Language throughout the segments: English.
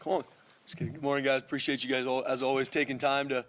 Come on. Just kidding. Good morning, guys. Appreciate you guys, as always, taking time to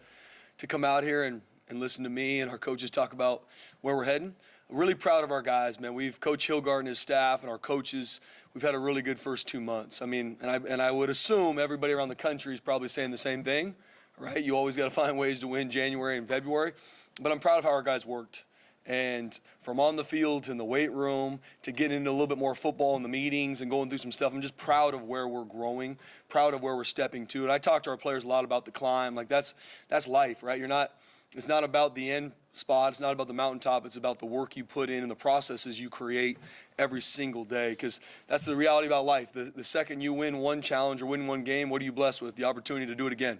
come out here and listen to me and our coaches talk about where we're heading. I'm really proud of our guys, man. We've Coach Hilgard and his staff and our coaches. We've had a really good first 2 months. I mean, and I would assume everybody around the country is probably saying the same thing, right? You always got to find ways to win January and February. But I'm proud of how our guys worked. And from on the field to in the weight room to getting into a little bit more football in the meetings and going through some stuff, I'm just proud of where we're growing, proud of where we're stepping to. And I talk to our players a lot about the climb. Like that's life, right? It's not about the end spot. It's not about the mountaintop. It's about the work you put in and the processes you create every single day, because that's the reality about life. The second you win one challenge or win one game, what are you blessed with? The opportunity to do it again.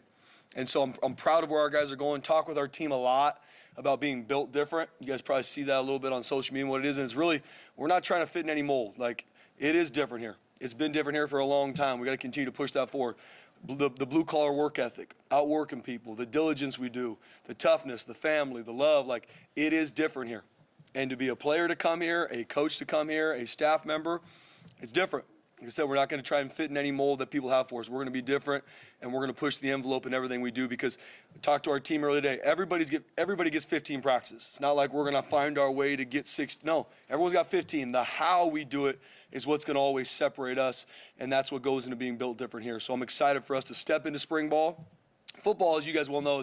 And so I'm proud of where our guys are going. Talk with our team a lot about being built different. You guys probably see that a little bit on social media and what it is. And it's really, we're not trying to fit in any mold. Like, it is different here. It's been different here for a long time. We got to continue to push that forward. The blue-collar work ethic, outworking people, the diligence we do, the toughness, the family, the love, like, it is different here. And to be a player to come here, a coach to come here, a staff member, it's different. Like I said, we're not going to try and fit in any mold that people have for us. We're going to be different, and we're going to push the envelope in everything we do, because I talked to our team earlier today. Everybody gets 15 practices. It's not like we're going to find our way to get 6. No, everyone's got 15. The how we do it is what's going to always separate us, and that's what goes into being built different here. So I'm excited for us to step into spring ball. Football, as you guys well know,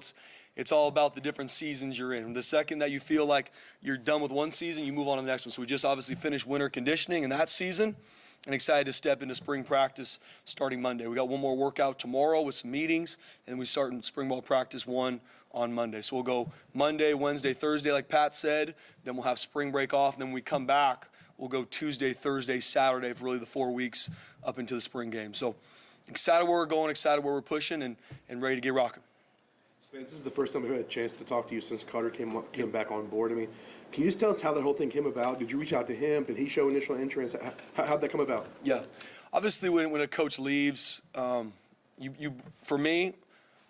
it's all about the different seasons you're in. The second that you feel like you're done with one season, you move on to the next one. So we just obviously finished winter conditioning in that season, and excited to step into spring practice starting Monday. We got one more workout tomorrow with some meetings, and we start in spring ball practice 1 on Monday. So we'll go Monday, Wednesday, Thursday, like Pat said. Then we'll have spring break off, and then when we come back, we'll go Tuesday, Thursday, Saturday for really the 4 weeks up into the spring game. So excited where we're going, excited where we're pushing, and ready to get rocking. Spence, this is the first time we've had a chance to talk to you since Koetter came back on board. I mean, can you just tell us how that whole thing came about? Did you reach out to him? Did he show initial interest? How'd that come about? Yeah. Obviously, when a coach leaves, for me,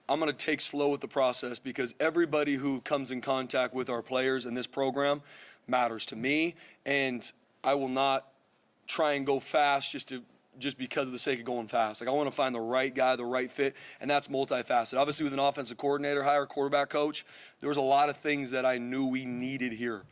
I'm going to take slow with the process, because everybody who comes in contact with our players in this program matters to me, and I will not try and go fast just because of the sake of going fast. Like, I want to find the right guy, the right fit, and that's multifaceted. Obviously, with an offensive coordinator hire, quarterback coach, there was a lot of things that I knew we needed here.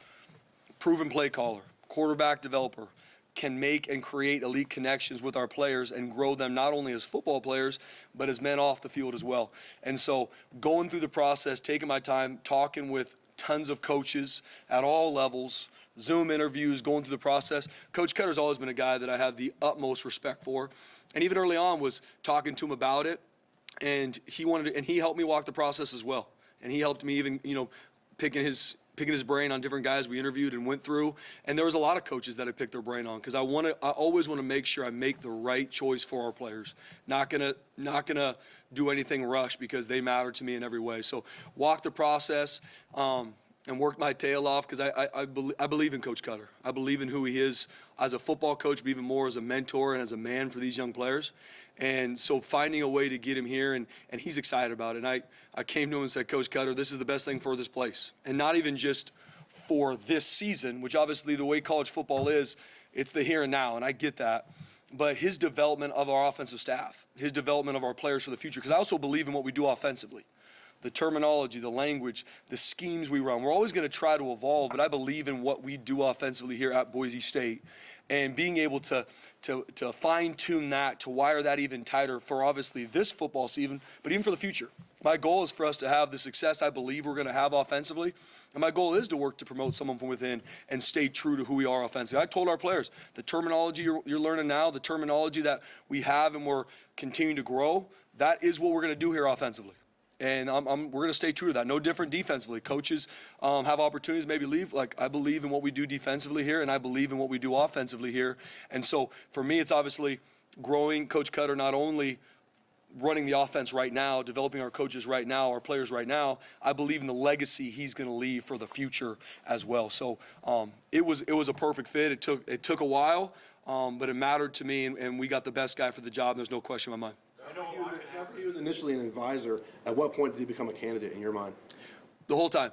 Proven play caller, quarterback developer, can make and create elite connections with our players and grow them not only as football players, but as men off the field as well. And so going through the process, taking my time, talking with tons of coaches at all levels, Zoom interviews, going through the process. Coach Koetter's always been a guy that I have the utmost respect for. And even early on was talking to him about it, and he helped me walk the process as well. And he helped me even, picking his brain on different guys we interviewed and went through. And there was a lot of coaches that I picked their brain on, because I always want to make sure I make the right choice for our players. Not gonna do anything rush, because they matter to me in every way. So walk the process. And worked my tail off, because I believe in Coach Koetter. I believe in who he is as a football coach, but even more as a mentor and as a man for these young players. And so finding a way to get him here, and he's excited about it. And I came to him and said, Coach Koetter, this is the best thing for this place. And not even just for this season, which obviously the way college football is, it's the here and now, and I get that. But his development of our offensive staff, his development of our players for the future, because I also believe in what we do offensively. The terminology, the language, the schemes we run. We're always going to try to evolve, but I believe in what we do offensively here at Boise State. And being able to fine-tune that, to wire that even tighter for obviously this football season, but even for the future. My goal is for us to have the success I believe we're going to have offensively. And my goal is to work to promote someone from within and stay true to who we are offensively. I told our players, the terminology you're learning now, the terminology that we have and we're continuing to grow, that is what we're going to do here offensively. And we're going to stay true to that. No different defensively. Coaches have opportunities, maybe leave. Like, I believe in what we do defensively here, and I believe in what we do offensively here. And so for me, it's obviously growing Coach Koetter, not only running the offense right now, developing our coaches right now, our players right now. I believe in the legacy he's going to leave for the future as well. So it was a perfect fit. It took a while, but it mattered to me, and we got the best guy for the job. There's no question in my mind. After he was initially an advisor, at what point did he become a candidate in your mind? The whole time.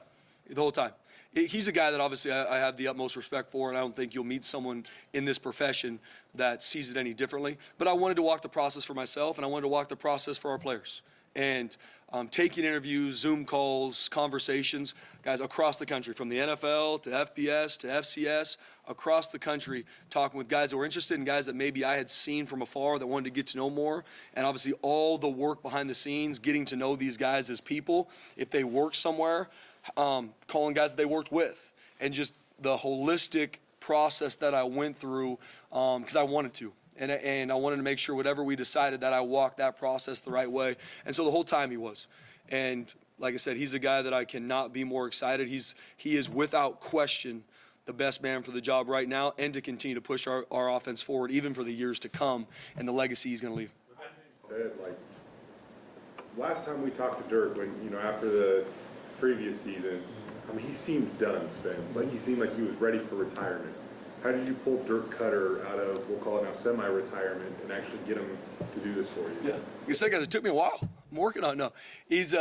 he's a guy that obviously I have the utmost respect for, and I don't think you'll meet someone in this profession that sees it any differently. But I wanted to walk the process for myself, and I wanted to walk the process for our players. And taking interviews, Zoom calls, conversations, guys across the country, from the NFL to FBS to FCS, across the country, talking with guys that were interested and guys that maybe I had seen from afar that wanted to get to know more. And obviously all the work behind the scenes, getting to know these guys as people, if they work somewhere, calling guys that they worked with, and just the holistic process that I went through because I wanted to. And I wanted to make sure whatever we decided that I walked that process the right way. And so the whole time he was. And like I said, he's a guy that I cannot be more excited. He is without question the best man for the job right now, and to continue to push our offense forward even for the years to come and the legacy he's going to leave. Said, like, last time we talked to Dirk, when, after the previous season, I mean, he seemed done, Spence. Like, he seemed like he was ready for retirement. How did you pull Dirk Koetter out of, we'll call it now, semi-retirement, and actually get him to do this for you? Yeah. Like I said, guys, it took me a while. I'm working on it. No. He's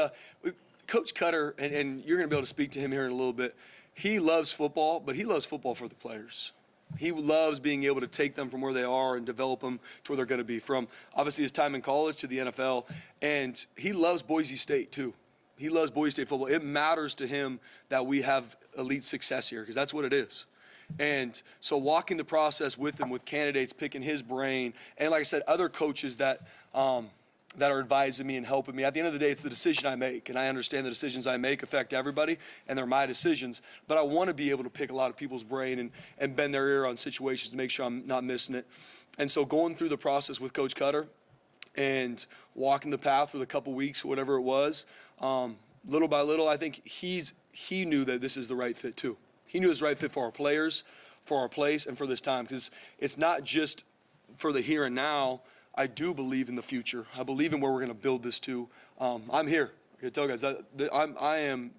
Coach Koetter, and you're going to be able to speak to him here in a little bit. He loves football, but he loves football for the players. He loves being able to take them from where they are and develop them to where they're going to be, from obviously his time in college to the NFL. And he loves Boise State, too. He loves Boise-State football. It matters to him that we have elite success here, because that's what it is. And so walking the process with him, with candidates, picking his brain, and like I said, other coaches that are advising me and helping me. At the end of the day, it's the decision I make, and I understand the decisions I make affect everybody, and they're my decisions. But I want to be able to pick a lot of people's brain and bend their ear on situations to make sure I'm not missing it. And so going through the process with Coach Koetter and walking the path for the couple weeks, whatever it was, little by little, I think he knew that this is the right fit too. He knew it was the right fit for our players, for our place, and for this time, because it's not just for the here and now. I do believe in the future. I believe in where we're going to build this to. I'm here. I can tell you guys I am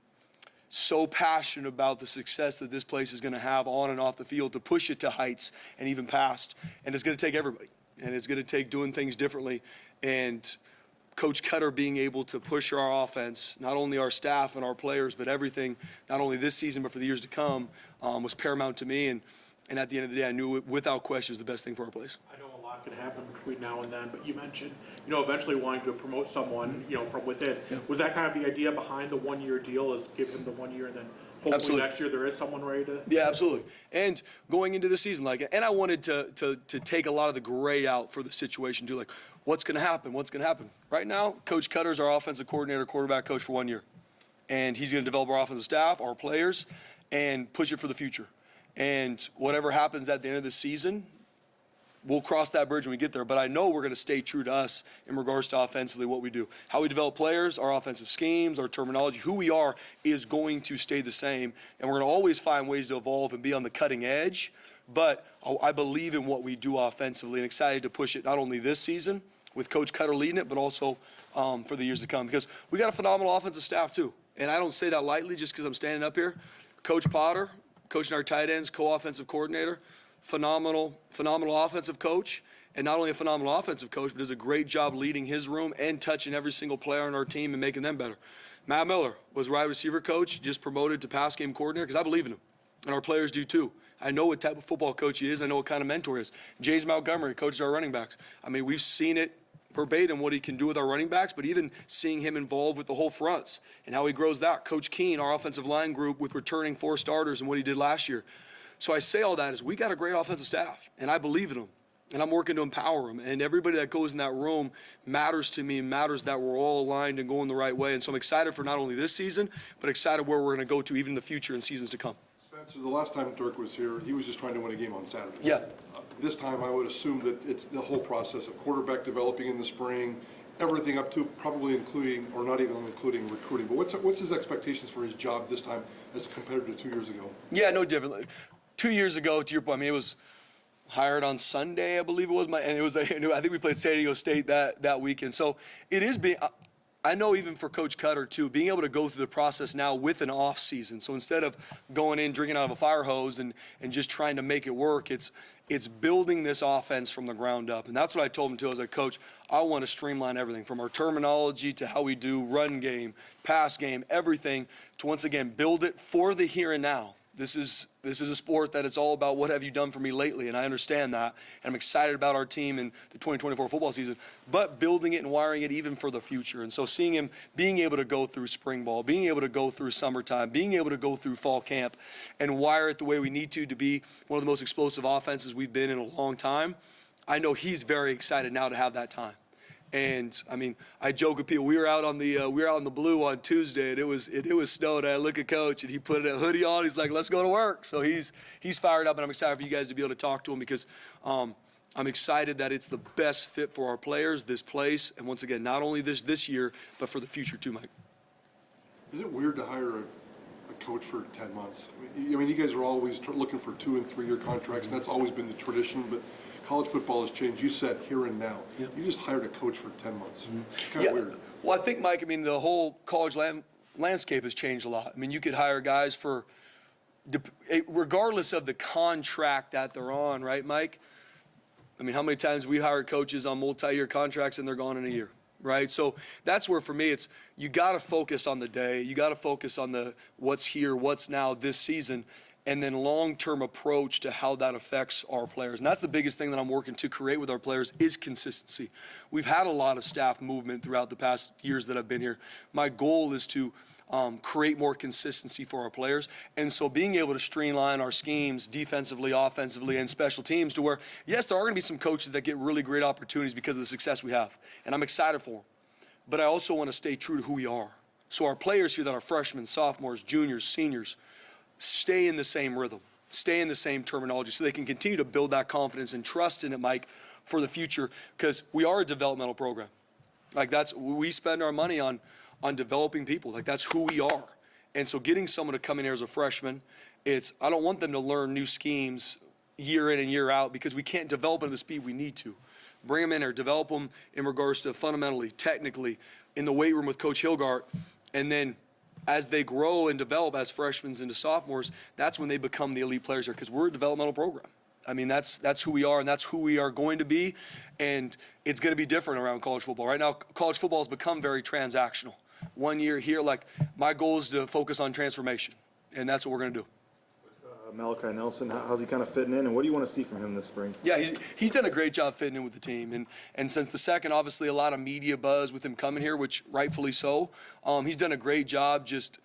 so passionate about the success that this place is going to have on and off the field, to push it to heights and even past. And it's going to take everybody, and it's going to take doing things differently. And Coach Koetter being able to push our offense, not only our staff and our players, but everything, not only this season but for the years to come, was paramount to me. And at the end of the day, I knew it without question was the best thing for our place. I know a lot can happen between now and then, but you mentioned, eventually wanting to promote someone, from within. Yeah. Was that kind of the idea behind the one-year deal, is give him the 1 year and then hopefully absolutely. Next year there is someone ready to? Yeah, absolutely. And going into the season, and I wanted to take a lot of the gray out for the situation too, like what's going to happen, what's going to happen. Right now, Coach Koetter is our offensive coordinator, quarterback coach for 1 year. And he's going to develop our offensive staff, our players, and push it for the future. And whatever happens at the end of the season, we'll cross that bridge when we get there. But I know we're going to stay true to us in regards to offensively what we do. How we develop players, our offensive schemes, our terminology, who we are is going to stay the same. And we're going to always find ways to evolve and be on the cutting edge. But I believe in what we do offensively and excited to push it not only this season with Coach Koetter leading it, but also for the years to come. Because we got a phenomenal offensive staff too. And I don't say that lightly just because I'm standing up here. Coach Potter, coaching our tight ends, co-offensive coordinator, phenomenal offensive coach, and not only a phenomenal offensive coach, but does a great job leading his room and touching every single player on our team and making them better. Matt Miller was wide receiver coach, just promoted to pass game coordinator because I believe in him, and our players do too. I know what type of football coach he is. I know what kind of mentor he is. James Montgomery coaches our running backs. I mean, we've seen it verbatim what he can do with our running backs, but even seeing him involved with the whole fronts and how he grows that. Coach Keene, our offensive line group with returning 4 starters and what he did last year. So I say all that is we got a great offensive staff, and I believe in them, and I'm working to empower them. And everybody that goes in that room matters to me, and matters that we're all aligned and going the right way. And so I'm excited for not only this season, but excited where we're going to go to even in the future and seasons to come. Spencer, the last time Dirk was here, he was just trying to win a game on Saturday. Yeah. This time I would assume that it's the whole process of quarterback developing in the spring, everything up to probably including, or not even including recruiting. But what's his expectations for his job this time as compared to 2 years ago? Yeah, no different. 2 years ago, to your point, I mean, it was hired on Sunday, I believe it was. And it was, I think we played San Diego State that weekend. So it is being, I know even for Coach Koetter too, being able to go through the process now with an off season. So instead of going in, drinking out of a fire hose and just trying to make it work, it's It's building this offense from the ground up. And that's what I told him too. I was like, Coach, I want to streamline everything from our terminology to how we do run game, pass game, everything to once again build it for the here and now. This is a sport that it's all about what have you done for me lately, and I understand that. And I'm excited about our team in the 2024 football season, but building it and wiring it even for the future. And so seeing him being able to go through spring ball, being able to go through summertime, being able to go through fall camp and wire it the way we need to be one of the most explosive offenses we've been in a long time, I know he's very excited now to have that time. And I mean, I joke with people. We were out on the blue on Tuesday, and it was snowing. I look at Coach, and he put a hoodie on. He's like, "Let's go to work." So he's fired up, and I'm excited for you guys to be able to talk to him because I'm excited that it's the best fit for our players, this place, and once again, not only this year, but for the future too, Mike. Is it weird to hire a coach for 10 months? I mean, you guys are always looking for 2- and 3-year contracts, and that's always been the tradition, but college football has changed. You said here and now. Yep. You just hired a coach for 10 months. It's kind of weird. Well, I think, Mike, I mean, the whole college landscape has changed a lot. I mean, you could hire guys for, regardless of the contract that they're on, right, Mike? I mean, how many times we hired coaches on multi-year contracts and they're gone in a year, right? So that's where, for me, it's you got to focus on the day. You got to focus on the what's here, what's now this season, and then long-term approach to how that affects our players. And that's the biggest thing that I'm working to create with our players is consistency. We've had a lot of staff movement throughout the past years that I've been here. My goal is to create more consistency for our players. And so being able to streamline our schemes defensively, offensively, and special teams to where, yes, there are going to be some coaches that get really great opportunities because of the success we have. And I'm excited for them. But I also want to stay true to who we are. So our players here that are freshmen, sophomores, juniors, seniors, stay in the same rhythm, stay in the same terminology so they can continue to build that confidence and trust in it, Mike, for the future because we are a developmental program. Like we spend our money on developing people. Like that's who we are. And so getting someone to come in here as a freshman, I don't want them to learn new schemes year in and year out because we can't develop them at the speed we need to. Bring them in here, develop them in regards to fundamentally, technically, in the weight room with Coach Hilgart, and then as they grow and develop as freshmen into sophomores, that's when they become the elite players here because we're a developmental program. I mean, that's who we are, and that's who we are going to be, and it's going to be different around college football. Right now, college football has become very transactional. 1 year here, like my goal is to focus on transformation, and that's what we're going to do. Malachi Nelson, how's he kind of fitting in, and what do you want to see from him this spring? Yeah, he's done a great job fitting in with the team, and since the second, obviously a lot of media buzz with him coming here, which rightfully so. He's done a great job just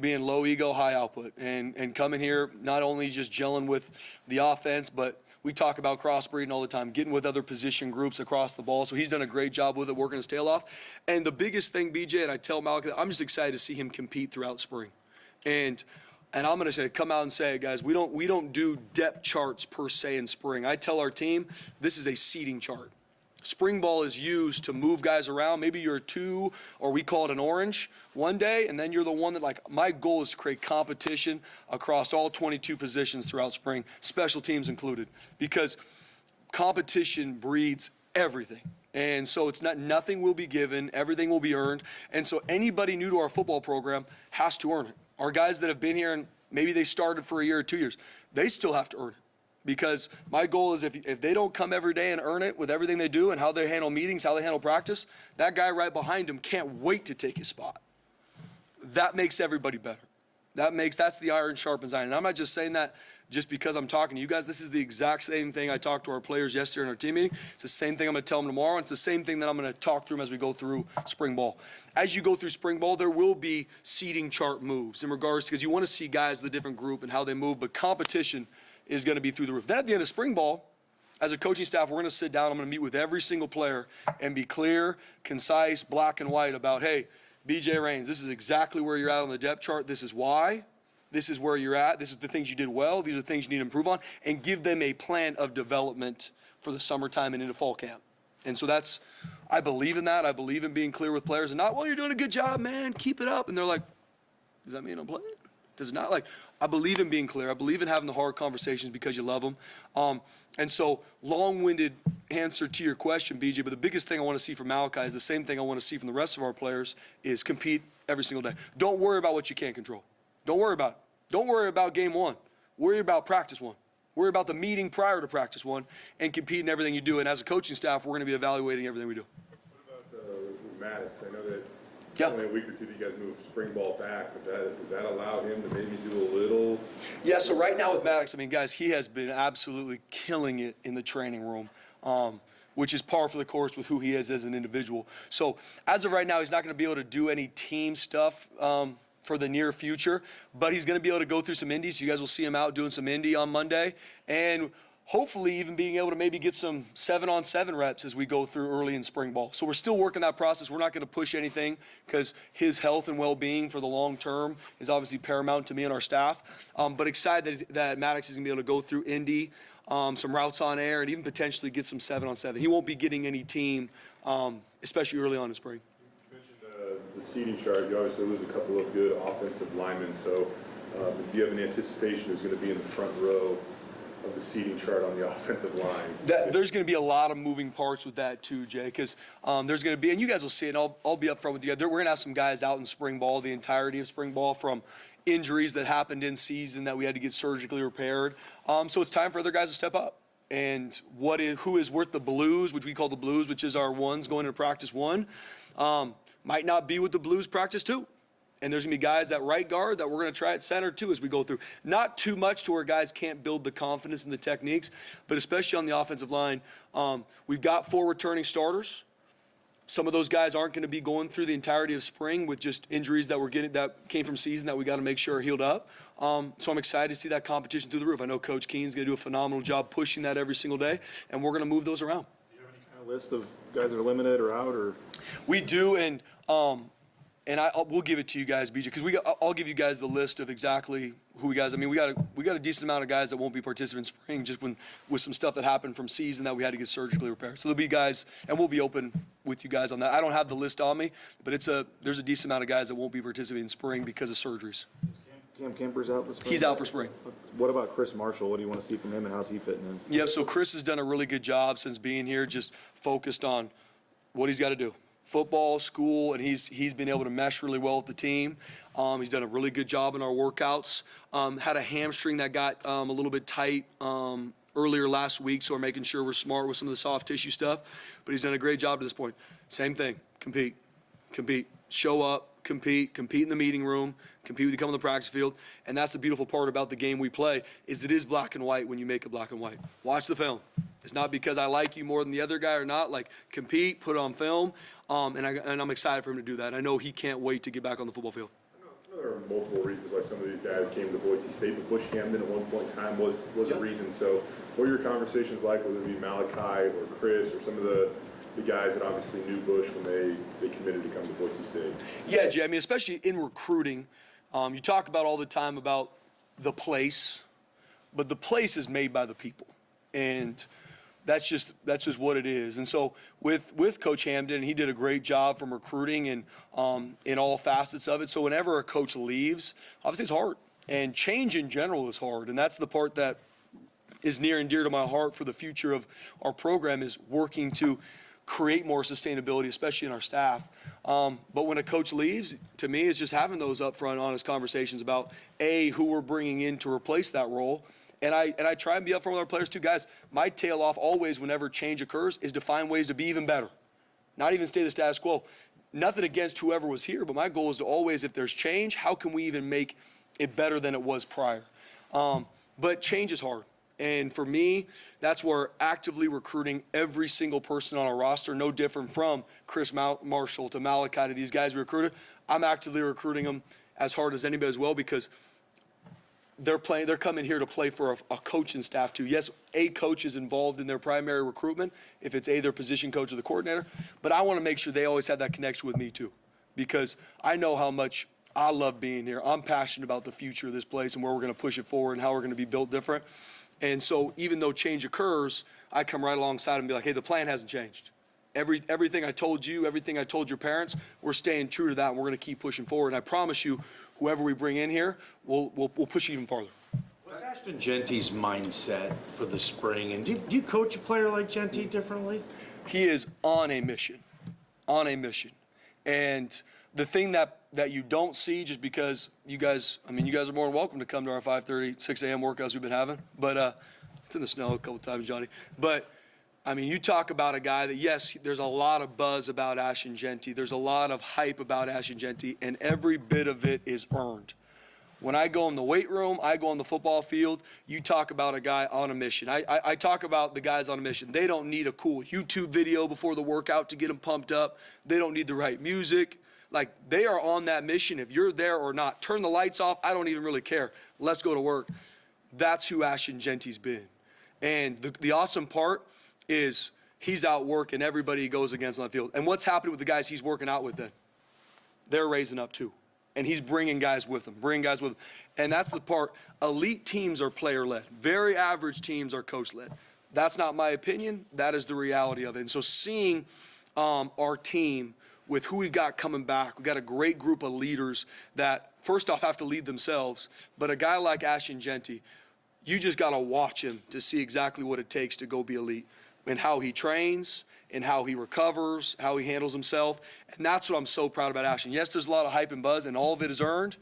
being low ego, high output, and coming here not only just gelling with the offense, but we talk about crossbreeding all the time, getting with other position groups across the ball. So he's done a great job with it, working his tail off. And the biggest thing, BJ, and I tell Malachi, I'm just excited to see him compete throughout spring, and I'm going to say, come out and say it, guys. We don't do depth charts per se in spring. I tell our team this is a seeding chart. Spring ball is used to move guys around. Maybe you're a 2, or we call it an orange one day, and then you're the one that, like, my goal is to create competition across all 22 positions throughout spring, special teams included, because competition breeds everything. And so it's nothing will be given, everything will be earned. And so anybody new to our football program has to earn it. Our guys that have been here and maybe they started for a year or 2 years, they still have to earn it. Because my goal is if they don't come every day and earn it with everything they do and how they handle meetings, how they handle practice, that guy right behind him can't wait to take his spot. That makes everybody better. That's the iron sharpens iron. And I'm not just saying that just because I'm talking to you guys. This is the exact same thing I talked to our players yesterday in our team meeting. It's the same thing I'm going to tell them tomorrow. And it's the same thing that I'm going to talk through them as we go through spring ball. As you go through spring ball, there will be seeding chart moves in regards to, because you want to see guys with a different group and how they move, but competition is going to be through the roof. Then at the end of spring ball, as a coaching staff, we're going to sit down. I'm going to meet with every single player and be clear, concise, black and white about, hey, BJ Raines, this is exactly where you're at on the depth chart. This is why. This is where you're at. This is the things you did well. These are the things you need to improve on, and give them a plan of development for the summertime and into fall camp. And so I believe in that. I believe in being clear with players and not, well, you're doing a good job, man. Keep it up. And they're like, does that mean I'm playing? Does it not? Like, I believe in being clear. I believe in having the hard conversations because you love them. And so long-winded answer to your question, BJ, but the biggest thing I want to see from Malachi is the same thing I want to see from the rest of our players is compete every single day. Don't worry about what you can't control. Don't worry about it. Don't worry about game one. Worry about practice one. Worry about the meeting prior to practice one and compete in everything you do. And as a coaching staff, we're going to be evaluating everything we do. What about Maddox? I know that Yeah. only a week or two you guys move spring ball back, but does that allow him to maybe do a little? Yeah, so right now with Maddox, I mean, guys, he has been absolutely killing it in the training room, which is par for the course with who he is as an individual. So as of right now, he's not going to be able to do any team stuff for the near future, but he's going to be able to go through some indies. You guys will see him out doing some indie on Monday, and hopefully even being able to maybe get some 7-on-7 reps as we go through early in spring ball. So we're still working that process. We're not going to push anything because his health and well-being for the long term is obviously paramount to me and our staff. But excited that Maddox is going to be able to go through indie, some routes on air, and even potentially get some 7-on-7. He won't be getting any team, especially early on in spring. You mentioned the seating chart. You obviously lose a couple of good offensive linemen. So do you have an anticipation who's going to be in the front row of the seating chart on the offensive line? There's going to be a lot of moving parts with that too, Jay, because there's going to be, and you guys will see it, and I'll be upfront with you guys. We're going to have some guys out in spring ball, the entirety of spring ball, from injuries that happened in season that we had to get surgically repaired. So it's time for other guys to step up. And who is worth the blues, which we call the blues, which is our ones going into practice one, might not be with the blues practice two. And there's going to be guys at right guard that we're going to try at center too as we go through. Not too much to where guys can't build the confidence and the techniques, but especially on the offensive line, we've got 4 returning starters. Some of those guys aren't going to be going through the entirety of spring with just injuries that came from season that we got to make sure are healed up. So I'm excited to see that competition through the roof. I know Coach Keen's going to do a phenomenal job pushing that every single day, and we're going to move those around. Do you have any kind of list of guys that are limited or out, or? We do, and we'll give it to you guys, BJ, because I'll give you guys the list of exactly who we guys. I mean, we got a decent amount of guys that won't be participating in spring, just with some stuff that happened from season that we had to get surgically repaired. So there'll be guys, and we'll be open with you guys on that. I don't have the list on me, but there's a decent amount of guys that won't be participating in spring because of surgeries. Cam Kemper's out this spring? He's out for spring. What about Chris Marshall? What do you want to see from him, and how's he fitting in? Yeah, so Chris has done a really good job since being here, just focused on what he's got to do. Football, school, and he's been able to mesh really well with the team. He's done a really good job in our workouts. Had a hamstring that got a little bit tight earlier last week, so we're making sure we're smart with some of the soft tissue stuff. But he's done a great job to this point. Same thing, compete, show up, compete in the meeting room, compete when you come on the practice field. And that's the beautiful part about the game we play, is it is black and white when you make it black and white. Watch the film. It's not because I like you more than the other guy or not. Like, compete, put it on film, and I'm excited for him to do that. I know he can't wait to get back on the football field. I know there are multiple reasons why some of these guys came to Boise State, but Bush Camden at one point in time was a reason. So what are your conversations like, whether it be Malachi or Chris or some of the guys that obviously knew Bush when they committed to come to Boise State? Yeah, Jay, I mean, especially in recruiting, you talk about all the time about the place, but the place is made by the people. And that's just what it is. And so with Coach Hamden, he did a great job from recruiting and in all facets of it. So whenever a coach leaves, obviously it's hard. And change in general is hard. And that's the part that is near and dear to my heart for the future of our program, is working to create more sustainability, especially in our staff. But when a coach leaves, to me, it's just having those upfront, honest conversations about, who we're bringing in to replace that role. And I try and be upfront with our players too. Guys, my tail off always whenever change occurs is to find ways to be even better. Not even stay the status quo. Nothing against whoever was here, but my goal is to always, if there's change, how can we even make it better than it was prior? But change is hard. And for me, that's where actively recruiting every single person on our roster, no different from Chris Marshall to Malachi to these guys we recruited. I'm actively recruiting them as hard as anybody as well, because they're coming here to play for a coaching staff too. Yes, a coach is involved in their primary recruitment, if it's their position coach or the coordinator, but I want to make sure they always have that connection with me too, because I know how much I love being here. I'm passionate about the future of this place and where we're going to push it forward and how we're going to be built different. And so even though change occurs, I come right alongside and be like, hey, the plan hasn't changed. Everything I told you, everything I told your parents, we're staying true to that, and we're going to keep pushing forward. And I promise you, whoever we bring in here, we'll push even farther. What's Ashton Jeanty's mindset for the spring? And do you coach a player like Jeanty differently? He is on a mission. And the thing that you don't see, just because you guys are more than welcome to come to our 5:30, 6 a.m. workouts we've been having. But It's in the snow a couple times, Johnny. But, I mean, you talk about a guy that, yes, there's a lot of buzz about Ashton Jeanty. There's a lot of hype about Ashton Jeanty, and every bit of it is earned. When I go in the weight room, I go on the football field, you talk about a guy on a mission. I talk about the guys on a mission. They don't need a cool YouTube video before the workout to get them pumped up. They don't need the right music. Like, they are on that mission. If you're there or not, turn the lights off. I don't even really care. Let's go to work. That's who Ashton Jeanty's been. And the awesome part is he's out working everybody he goes against on the field. And what's happening with the guys he's working out with then? They're raising up too. And he's bringing guys with him, And that's the part. Elite teams are player-led. Very average teams are coach-led. That's not my opinion. That is the reality of it. And so seeing our team with who we've got coming back, we've got a great group of leaders that, first off, have to lead themselves. But a guy like Ashton Jeanty, you just got to watch him to see exactly what it takes to go be elite and how he trains, and how he recovers, how he handles himself. And that's what I'm so proud about Ashton. Yes, there's a lot of hype and buzz, and all of it is earned,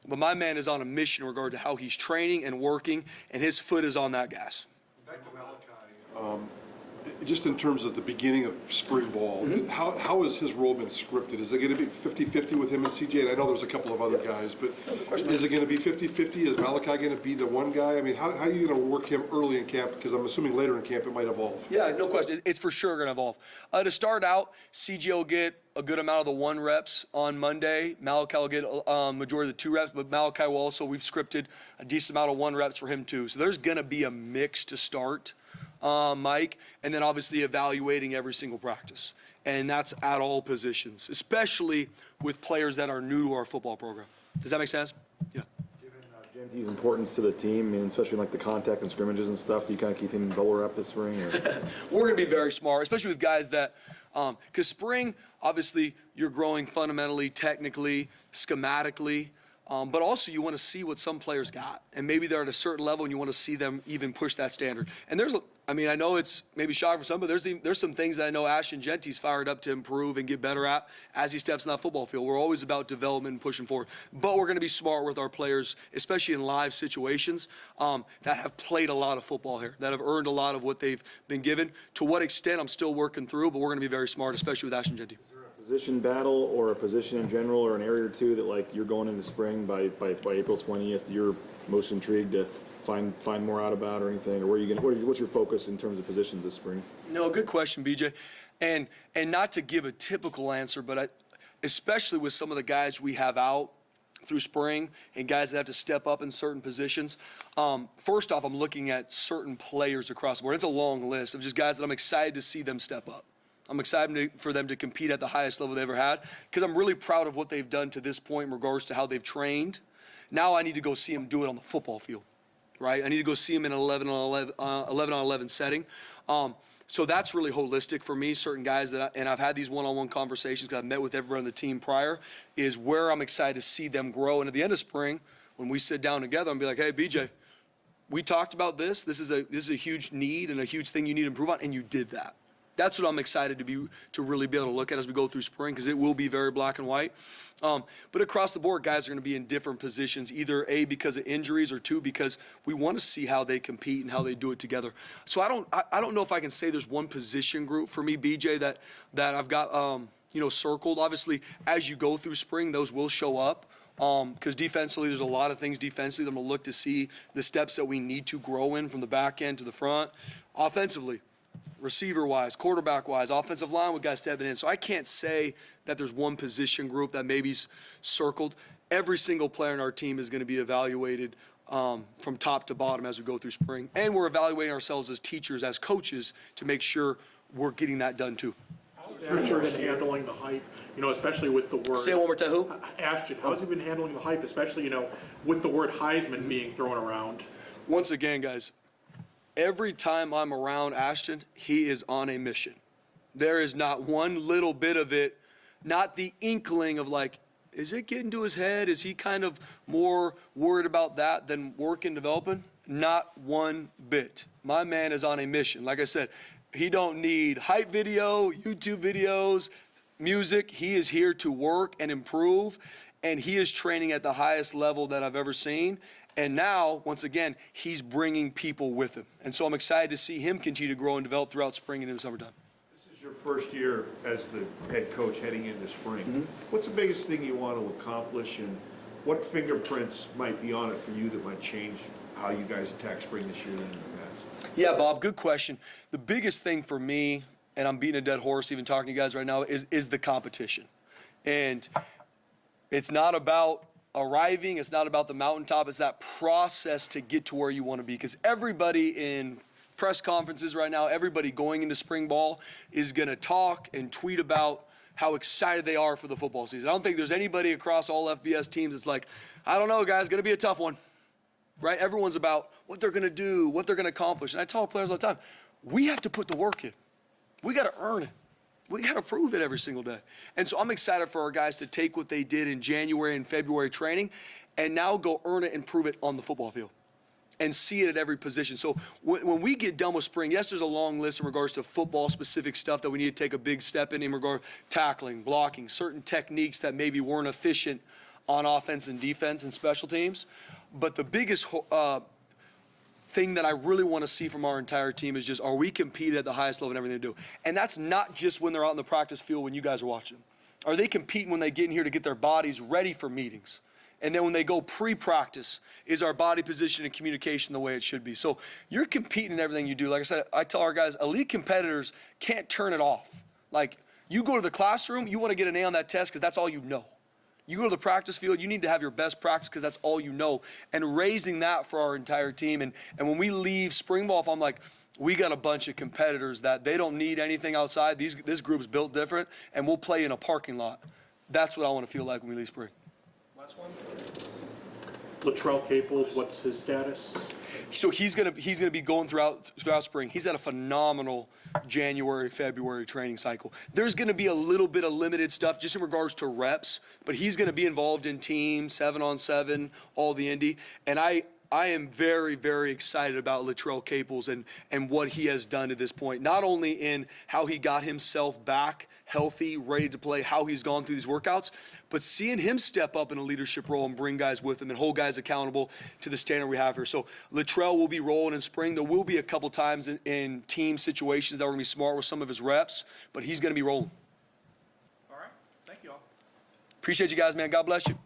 but my man is on a mission in regard to how he's training and working, and his foot is on that gas. Back to Malachi. Just in terms of the beginning of spring ball, how has his role been scripted? Is it going to be 50-50 with him and CJ? And I know there's a couple of other guys, but is it going to be 50-50? Is Malachi going to be the one guy? I mean, how are you going to work him early in camp? Because I'm assuming later in camp it might evolve. Yeah, no question. It's for sure going to evolve. To start out, CJ will get a good amount of the 1 reps on Monday. Malachi will get majority of the 2 reps, but Malachi will also, we've scripted a decent amount of 1 reps for him too. So there's going to be a mix to start. Mike, and then obviously evaluating every single practice. And that's at all positions, especially with players that are new to our football program. Does that make sense? Yeah. Given Jeanty's importance to the team, I mean, especially like the contact and scrimmages and stuff, do you kind of keep him double rep this spring? Or? We're going to be very smart, especially with guys that, because spring, obviously, you're growing fundamentally, technically, schematically, but also you want to see what some players got. And maybe they're at a certain level and you want to see them even push that standard. And I mean, I know it's maybe shocking for some, but there's some things that I know Ashton Jeanty's fired up to improve and get better at as he steps in that football field. We're always about development and pushing forward. But we're going to be smart with our players, especially in live situations, that have played a lot of football here, that have earned a lot of what they've been given. To what extent, I'm still working through, but we're going to be very smart, especially with Ashton Jeanty. Is there a position battle or a position in general or an area or two that, like, you're going into spring by April 20th, you're most intrigued to find more out about or anything, or what's your focus in terms of positions this spring? No, good question, BJ. And not to give a typical answer, but especially with some of the guys we have out through spring and guys that have to step up in certain positions. First off, I'm looking at certain players across the board. It's a long list of just guys that I'm excited to see them step up. I'm excited for them to compete at the highest level they ever had because I'm really proud of what they've done to this point in regards to how they've trained. Now I need to go see them do it on the football field. Right? I need to go see them in an 11 on 11 setting. So that's really holistic for me. Certain guys and I've had these one-on-one conversations because I've met with everyone on the team prior, is where I'm excited to see them grow. And at the end of spring, when we sit down together and be like, hey, BJ, we talked about this. This is a huge need and a huge thing you need to improve on, and you did that. That's what I'm excited to really be able to look at as we go through spring because it will be very black and white. But across the board, guys are going to be in different positions, either A, because of injuries, or 2, because we want to see how they compete and how they do it together. So I don't know if I can say there's one position group for me, BJ, that I've got circled. Obviously, as you go through spring, those will show up. Because defensively, there's a lot of things defensively that I'm going to look to see the steps that we need to grow in from the back end to the front. Offensively, receiver-wise, quarterback-wise, offensive line with guys stepping in. So I can't say that there's one position group that maybe's circled. Every single player in our team is going to be evaluated from top to bottom as we go through spring. And we're evaluating ourselves as teachers, as coaches, to make sure we're getting that done too. How's Ashton been handling the hype, especially with the word... Say it one more time, who? Ashton, how's he been handling the hype, especially, with the word Heisman being thrown around? Once again, guys, every time I'm around Ashton, he is on a mission. There is not one little bit of it, not the inkling of like, is it getting to his head? Is he kind of more worried about that than work and developing? Not one bit. My man is on a mission. Like I said, he don't need hype video, YouTube videos, music. He is here to work and improve, and he is training at the highest level that I've ever seen. And now, once again, he's bringing people with him. And so I'm excited to see him continue to grow and develop throughout spring and in the summertime. This is your first year as the head coach heading into spring. Mm-hmm. What's the biggest thing you want to accomplish, and what fingerprints might be on it for you that might change how you guys attack spring this year than in the past? Yeah, Bob, good question. The biggest thing for me, and I'm beating a dead horse even talking to you guys right now, is the competition. And it's not about arriving, it's not about the mountaintop, it's that process to get to where you want to be. Because everybody in press conferences right now, everybody going into spring ball is going to talk and tweet about how excited they are for the football season. I don't think there's anybody across all FBS teams that's like, I don't know, guys, going to be a tough one. Right? Everyone's about what they're going to do, what they're going to accomplish. And I tell players all the time, we have to put the work in. We got to earn it. We got to prove it every single day. And so I'm excited for our guys to take what they did in January and February training and now go earn it and prove it on the football field and see it at every position. So when we get done with spring, yes, there's a long list in regards to football-specific stuff that we need to take a big step in regard to tackling, blocking, certain techniques that maybe weren't efficient on offense and defense and special teams. But the biggest thing that I really want to see from our entire team is just, are we competing at the highest level in everything they do? And that's not just when they're out in the practice field when you guys are watching. Are they competing when they get in here to get their bodies ready for meetings? And then when they go pre-practice, is our body position and communication the way it should be? So you're competing in everything you do. Like I said, I tell our guys, elite competitors can't turn it off. Like, you go to the classroom, you want to get an A on that test because that's all you know. You go to the practice field, you need to have your best practice because that's all you know. And raising that for our entire team. And when we leave spring ball, if I'm like, we got a bunch of competitors that they don't need anything outside. This group's built different, and we'll play in a parking lot. That's what I want to feel like when we leave spring. Last one. Latrell Caples, what's his status? So he's gonna be going throughout spring. He's had a phenomenal January, February training cycle. There's gonna be a little bit of limited stuff just in regards to reps, but he's gonna be involved in team, 7-on-7, all the Indy. And I am very, very excited about Latrell Caples and what he has done to this point. Not only in how he got himself back healthy, ready to play, how he's gone through these workouts, but seeing him step up in a leadership role and bring guys with him and hold guys accountable to the standard we have here. So Latrell will be rolling in spring. There will be a couple times in team situations that we're going to be smart with some of his reps, but he's going to be rolling. All right. Thank you all. Appreciate you guys, man. God bless you.